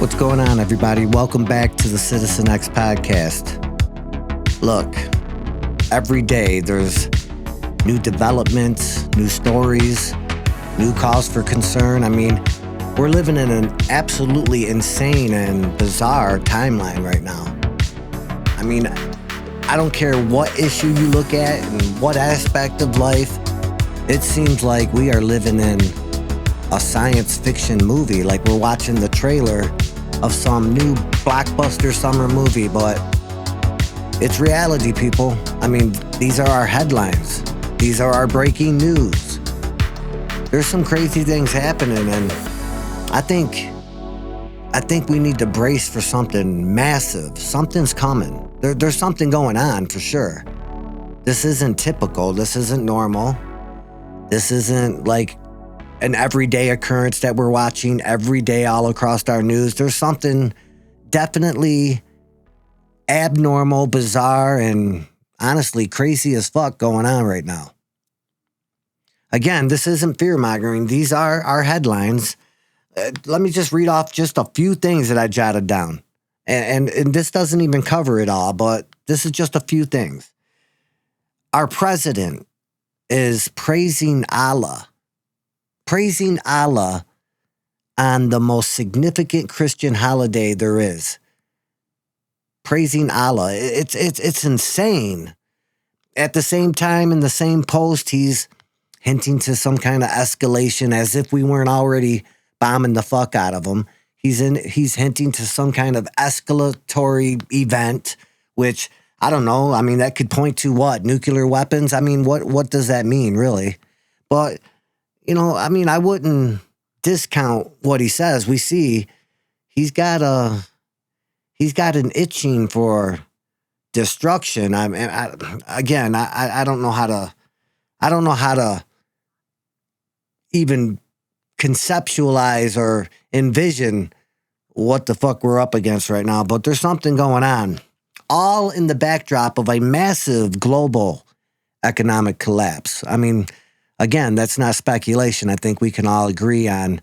What's going on, everybody? Welcome back to the Citizen X podcast. Look, every day there's new developments, new stories, new cause for concern. I mean, we're living in an absolutely insane and bizarre timeline right now. I mean, I don't care what issue you look at and what aspect of life, it seems like we are living in a science fiction movie, like we're watching the trailer of some new blockbuster summer movie, but it's reality, people. I mean, these are our headlines. These are our breaking news. There's some crazy things happening, and I think we need to brace for something massive. Something's coming. There's something going on for sure. This isn't typical. This isn't normal. This isn't like an everyday occurrence that we're watching every day all across our news. There's something definitely abnormal, bizarre, and honestly crazy as fuck going on right now. Again, this isn't fear-mongering. These are our headlines. Let me just read off just a few things that I jotted down. And this doesn't even cover it all, but this is just a few things. Our president is praising Allah on the most significant Christian holiday there is. Praising Allah. It's insane. At the same time, in the same post, he's hinting to some kind of escalation as if we weren't already bombing the fuck out of him. He's hinting to some kind of escalatory event, which, I don't know. I mean, that could point to what? Nuclear weapons? I mean, what does that mean, really? But, you know, I mean, I wouldn't discount what he says. We see he's got an itching for destruction. I don't know how to even conceptualize or envision what the fuck we're up against right now, but there's something going on, all in the backdrop of a massive global economic collapse. I mean, again, that's not speculation. I think we can all agree on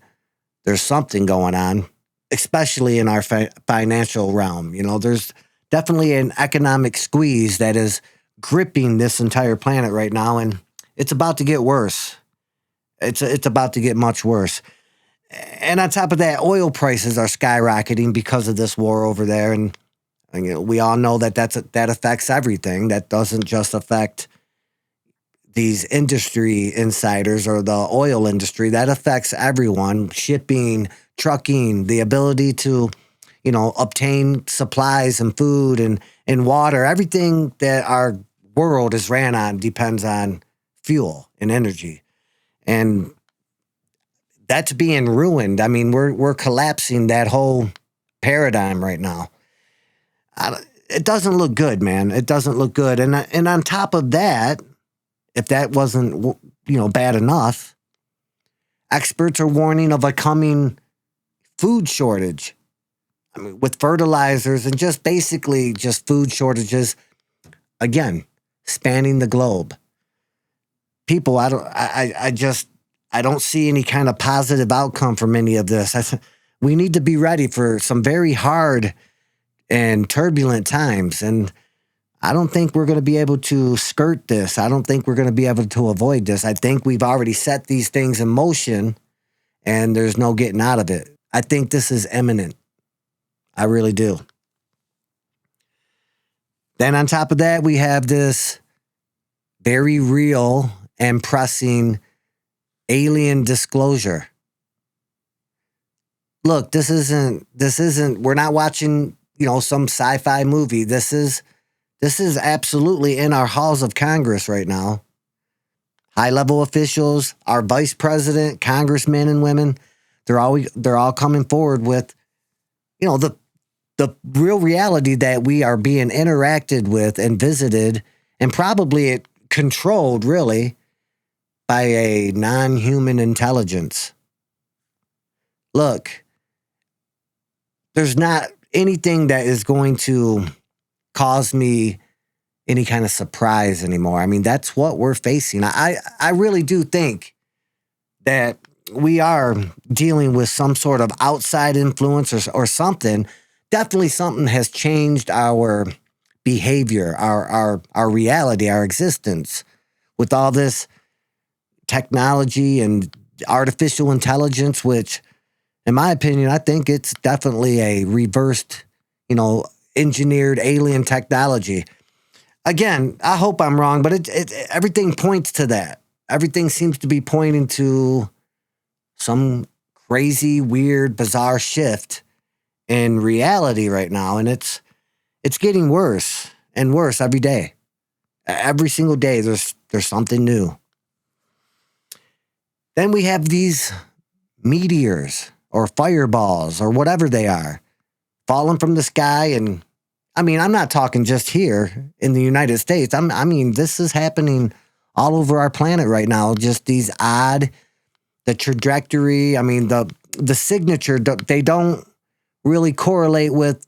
there's something going on, especially in our financial realm. You know, there's definitely an economic squeeze that is gripping this entire planet right now, and it's about to get worse. It's about to get much worse. And on top of that, oil prices are skyrocketing because of this war over there. And you know, we all know that that affects everything. That doesn't just affect these industry insiders or the oil industry. That affects everyone. Shipping, trucking, the ability to, you know, obtain supplies and food and water. Everything that our world is ran on depends on fuel and energy. And that's being ruined. I mean, we're collapsing that whole paradigm right now. It doesn't look good, man. It doesn't look good. And on top of that, if that wasn't, you know, bad enough, experts are warning of a coming food shortage. I mean, with fertilizers and just basically just food shortages, again, spanning the globe. People, I don't see any kind of positive outcome from any of this. We need to be ready for some very hard and turbulent times. And I don't think we're going to be able to skirt this. I don't think we're going to be able to avoid this. I think we've already set these things in motion and there's no getting out of it. I think this is imminent. I really do. Then on top of that, we have this very real and pressing alien disclosure. Look, this isn't, we're not watching, you know, some sci-fi movie. This is absolutely in our halls of Congress right now. High-level officials, our vice president, congressmen and women, they're all coming forward with, you know, the real reality that we are being interacted with and visited and probably controlled, really, by a non-human intelligence. Look, there's not anything that is going to cause me any kind of surprise anymore. I mean, that's what we're facing. I really do think that we are dealing with some sort of outside influence or something. Definitely something has changed our behavior, our reality, our existence with all this technology and artificial intelligence, which, in my opinion, I think it's definitely a reversed, you know, engineered alien technology. Again, I hope I'm wrong, but everything points to that. Everything seems to be pointing to some crazy, weird, bizarre shift in reality right now, and it's getting worse and worse every day. Every single day, there's something new. Then we have these meteors or fireballs or whatever they are falling from the sky. And I mean, I'm not talking just here in the United States. I mean, this is happening all over our planet right now. Just these odd, the trajectory. I mean, the signature. They don't really correlate with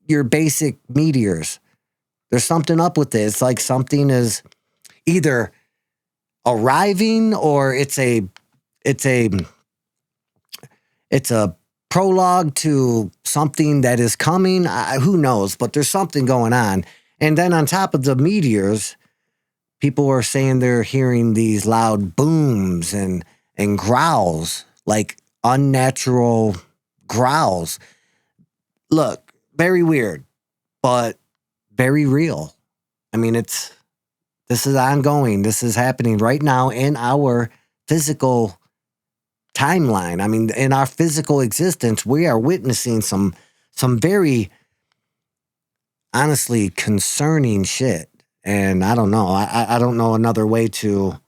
your basic meteors. There's something up with this. It's like something is either arriving or it's a prologue to something that is coming. Who knows? But there's something going on. And then on top of the meteors, people are saying they're hearing these loud booms and growls, like unnatural growls. Look, very weird, but very real. I mean, this is ongoing. This is happening right now in our physical timeline. I mean, in our physical existence, we are witnessing some very honestly concerning shit. And I don't know. I don't know another way to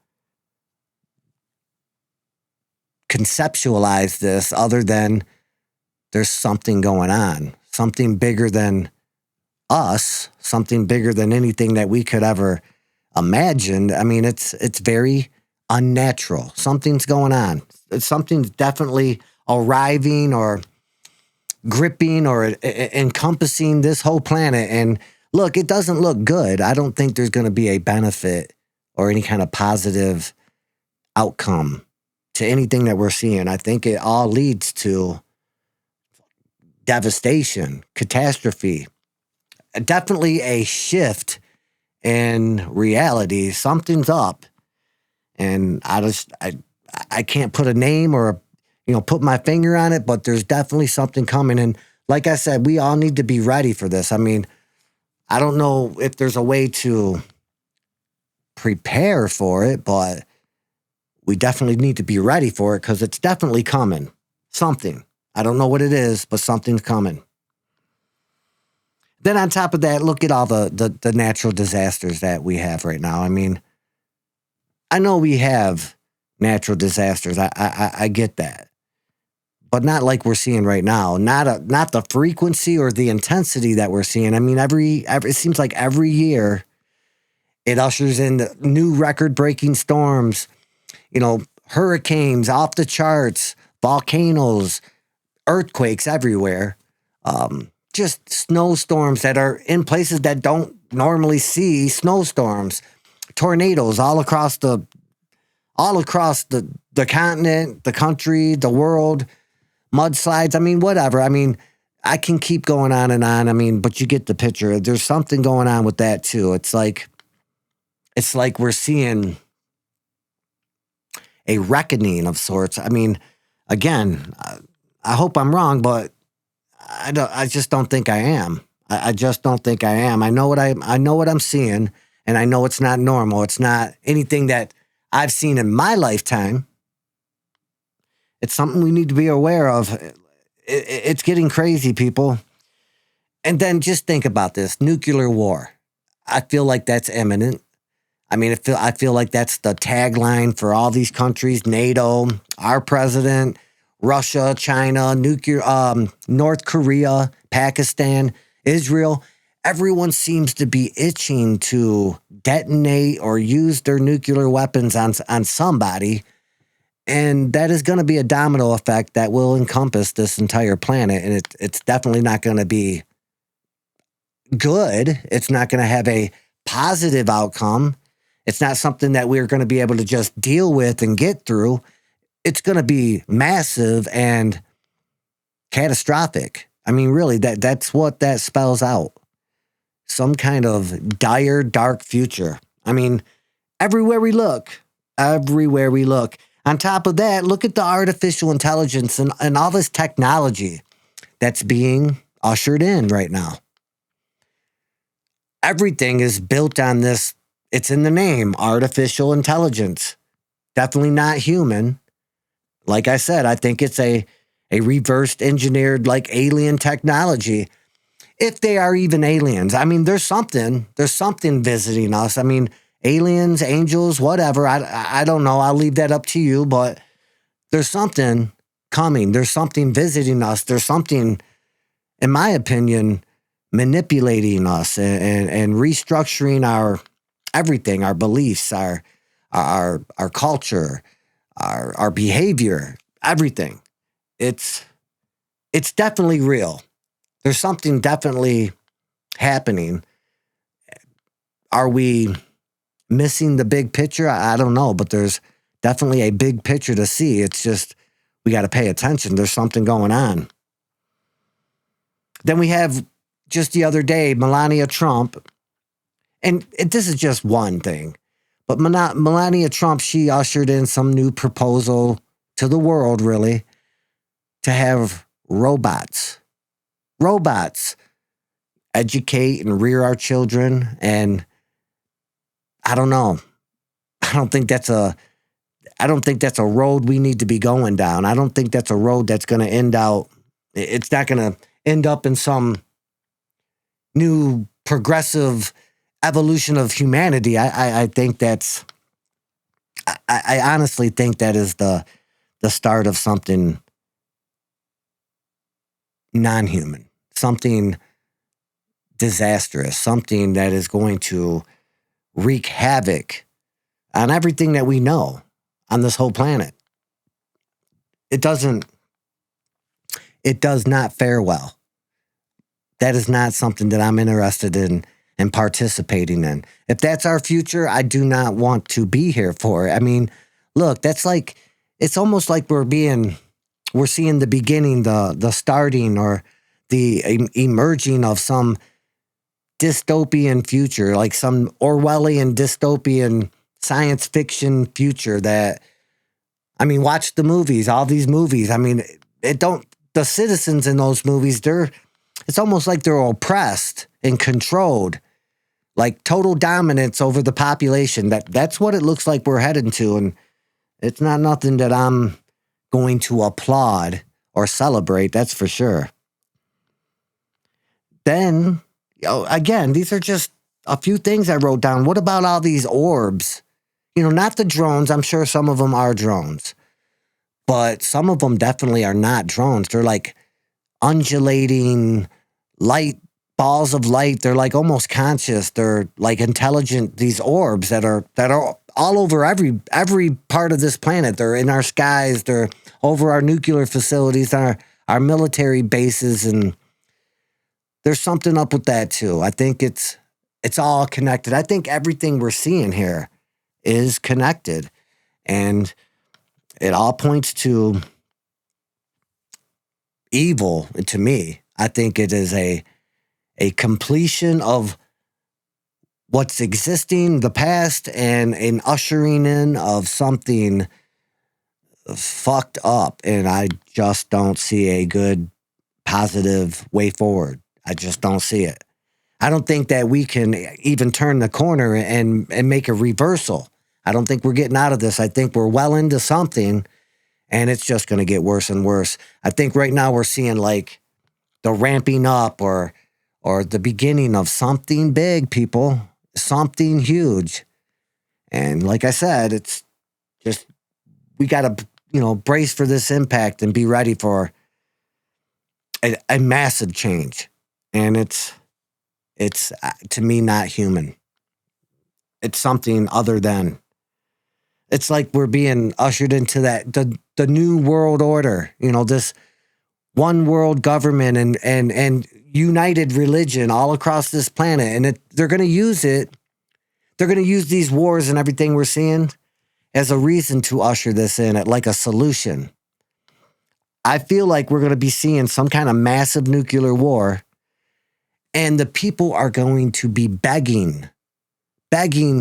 conceptualize this other than there's something going on, something bigger than us, something bigger than anything that we could ever imagine. I mean, it's very unnatural. Something's going on. Something's definitely arriving or gripping or encompassing this whole planet. And look, it doesn't look good. I don't think there's going to be a benefit or any kind of positive outcome to anything that we're seeing. I think it all leads to devastation, catastrophe, definitely a shift in reality. Something's up. And I can't put a name or, put my finger on it, but there's definitely something coming. And like I said, we all need to be ready for this. I mean, I don't know if there's a way to prepare for it, but we definitely need to be ready for it because it's definitely coming. Something. I don't know what it is, but something's coming. Then on top of that, look at all the natural disasters that we have right now. I mean, I know we have natural disasters. I get that. But not like we're seeing right now. Not the frequency or the intensity that we're seeing. I mean, it seems like every year it ushers in the new record-breaking storms, hurricanes off the charts, volcanoes, earthquakes everywhere. Just snowstorms that are in places that don't normally see snowstorms, tornadoes all across the continent, the country, the world, mudslides. I mean, whatever. I mean, I can keep going on and on. I mean, but you get the picture. There's something going on with that too. It's like we're seeing a reckoning of sorts. I mean, again, I hope I'm wrong, but I just don't think I am. I just don't think I am. I know what I'm seeing, and I know it's not normal. It's not anything that I've seen in my lifetime. It's something we need to be aware of. It's getting crazy, people. And then just think about this: nuclear war. I feel like that's imminent. I mean, I feel like that's the tagline for all these countries: NATO, our president, Russia, China, North Korea, Pakistan, Israel. Everyone seems to be itching to detonate or use their nuclear weapons on somebody. And that is going to be a domino effect that will encompass this entire planet. And it's definitely not going to be good. It's not going to have a positive outcome. It's not something that we're going to be able to just deal with and get through. it's going to be massive and catastrophic. I mean, really, that's what that spells out. Some kind of dire, dark future. I mean, everywhere we look, everywhere we look. On top of that, look at the artificial intelligence and all this technology that's being ushered in right now. Everything is built on this. It's in the name, artificial intelligence. Definitely not human. Like I said, I think it's a reversed engineered like alien technology. If they are even aliens. I mean, there's something visiting us. I mean, aliens, angels, whatever. I don't know. I'll leave that up to you, but there's something coming. There's something visiting us. There's something, in my opinion, manipulating us and restructuring our everything, our beliefs, our culture, our behavior, everything. It's definitely real. There's something definitely happening. Are we missing the big picture? I don't know, but there's definitely a big picture to see. It's just we got to pay attention. There's something going on. Then we have just the other day, Melania Trump, and this is just one thing, but Melania Trump, she ushered in some new proposal to the world, really, to have robots educate and rear our children. And I don't know. I don't think that's a road we need to be going down. I don't think that's a road that's going to it's not going to end up in some new progressive evolution of humanity. I think I honestly think that is the start of something non-human, something disastrous, something that is going to wreak havoc on everything that we know on this whole planet. It does not fare well. That is not something that I'm interested in and participating in. If that's our future, I do not want to be here for it. I mean, look, it's almost like we're seeing the beginning, the starting or the emerging of some dystopian future, like some Orwellian dystopian science fiction future that, I mean, watch the movies, all these movies. I mean, the citizens in those movies, it's almost like they're oppressed and controlled, like total dominance over the population. That's what it looks like we're heading to. And it's not nothing that I'm going to applaud or celebrate. That's for sure. Then, again, these are just a few things I wrote down. What about all these orbs? Not the drones. I'm sure some of them are drones, but some of them definitely are not drones. They're like undulating light balls of light. They're like almost conscious. They're like intelligent. These orbs that are all over every part of this planet. They're in our skies. They're over our nuclear facilities, our military bases, and there's something up with that too. I think it's all connected. I think everything we're seeing here is connected, and it all points to evil. To me, I think it is a completion of what's existing, the past, and an ushering in of something fucked up. And I just don't see a good, positive way forward. I just don't see it. I don't think that we can even turn the corner and make a reversal. I don't think we're getting out of this. I think we're well into something, and it's just going to get worse and worse. I think right now we're seeing like the ramping up or the beginning of something big, people, something huge. And like I said, it's just, we got to, brace for this impact and be ready for a massive change. And it's to me, not human. It's something other than. It's like we're being ushered into the new world order, this one world government and united religion all across this planet. And they're going to use it. They're going to use these wars and everything we're seeing. as a reason to usher this in, like a solution. I feel like we're going to be seeing some kind of massive nuclear war, and the people are going to be begging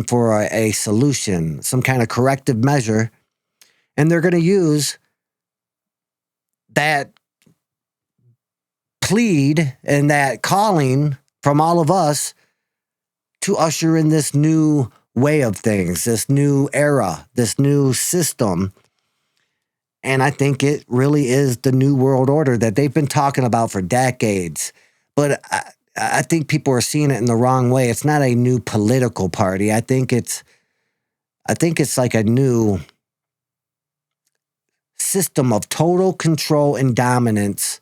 for a solution, some kind of corrective measure, and they're going to use that plead and that calling from all of us to usher in this new way of things, this new era, this new system. And I think it really is the new world order that they've been talking about for decades. But I think people are seeing it in the wrong way. It's not a new political party. I think it's like a new system of total control and dominance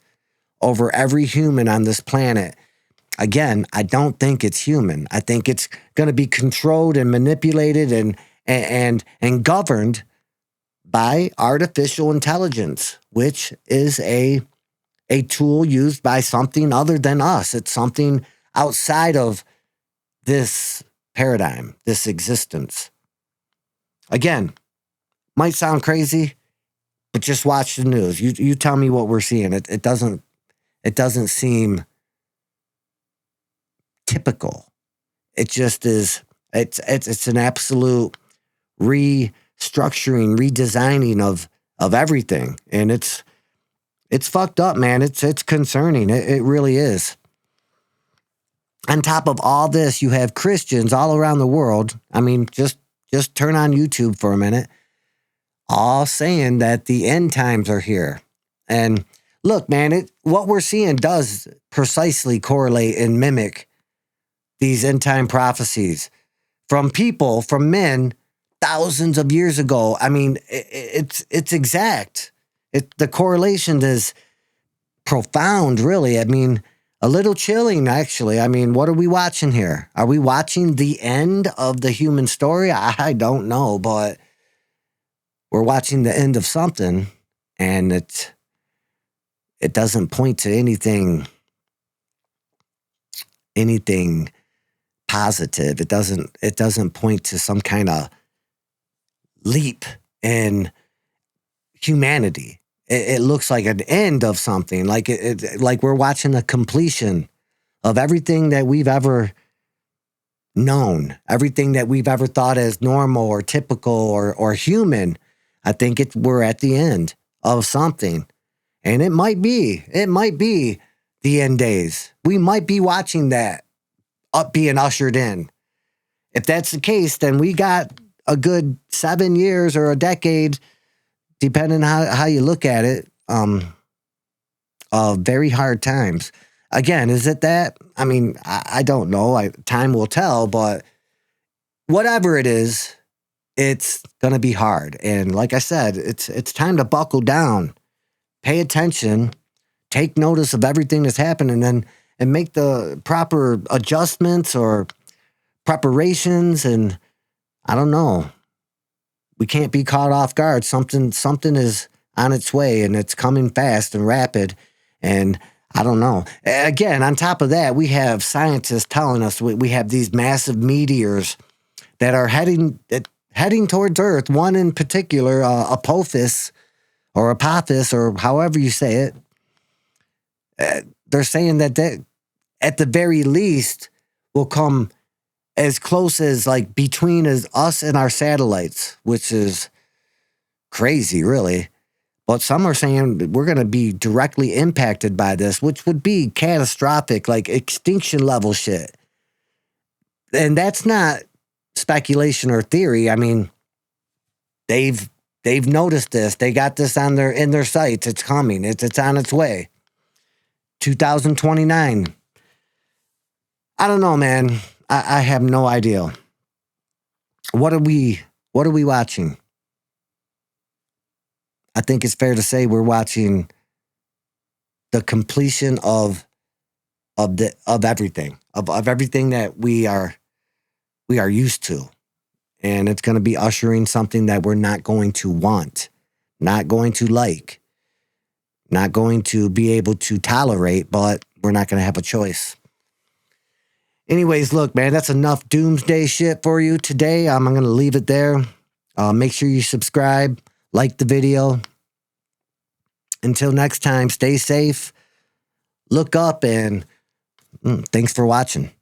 over every human on this planet. Again, I don't think it's human. I think it's going to be controlled and manipulated and governed by artificial intelligence, which is a tool used by something other than us. It's something outside of this paradigm, this existence. Again, might sound crazy, but just watch the news. You tell me what we're seeing. It doesn't seem typical. It just is. It's an absolute restructuring, redesigning of everything, and it's fucked up, man. It's concerning. It really is. On top of all this, you have Christians all around the world. I mean, just turn on YouTube for a minute, all saying that the end times are here. And look, man, what we're seeing does precisely correlate and mimic these end time prophecies from people, from men, thousands of years ago. I mean, it's exact. The correlation is profound, really. I mean, a little chilling, actually. I mean, what are we watching here? Are we watching the end of the human story? I don't know, but we're watching the end of something, and it doesn't point to anything positive. It doesn't point to some kind of leap in humanity. It looks like an end of something, like like we're watching a completion of everything that we've ever known, everything that we've ever thought as normal or typical or human. I think we're at the end of something, and it might be the end days. We might be watching that being ushered in. If that's the case, then we got a good 7 years or a decade, depending on how you look at it, very hard times. Again, is it that? I mean, I don't know. Time will tell, but whatever it is, it's going to be hard. And like I said, it's time to buckle down, pay attention, take notice of everything that's happening, and make the proper adjustments or preparations. And I don't know. We can't be caught off guard. Something is on its way, and it's coming fast and rapid. And I don't know. Again, on top of that, we have scientists telling us we have these massive meteors that are heading towards Earth. One in particular, Apophis or Apophis, or however you say it. They're saying that at the very least will come as close as like between us and our satellites, which is crazy, really. But some are saying we're going to be directly impacted by this, which would be catastrophic, like extinction level shit. And that's not speculation or theory. I mean, they've noticed this. They got this in their sights. It's coming. It's on its way. 2029. I don't know, man. I have no idea. What are we watching? I think it's fair to say we're watching the completion of everything, of everything that we are used to. And it's going to be ushering something that we're not going to want, not going to like, not going to be able to tolerate, but we're not going to have a choice. Anyways, look, man, that's enough doomsday shit for you today. I'm going to leave it there. Make sure you subscribe, like the video. Until next time, stay safe, look up, and thanks for watching.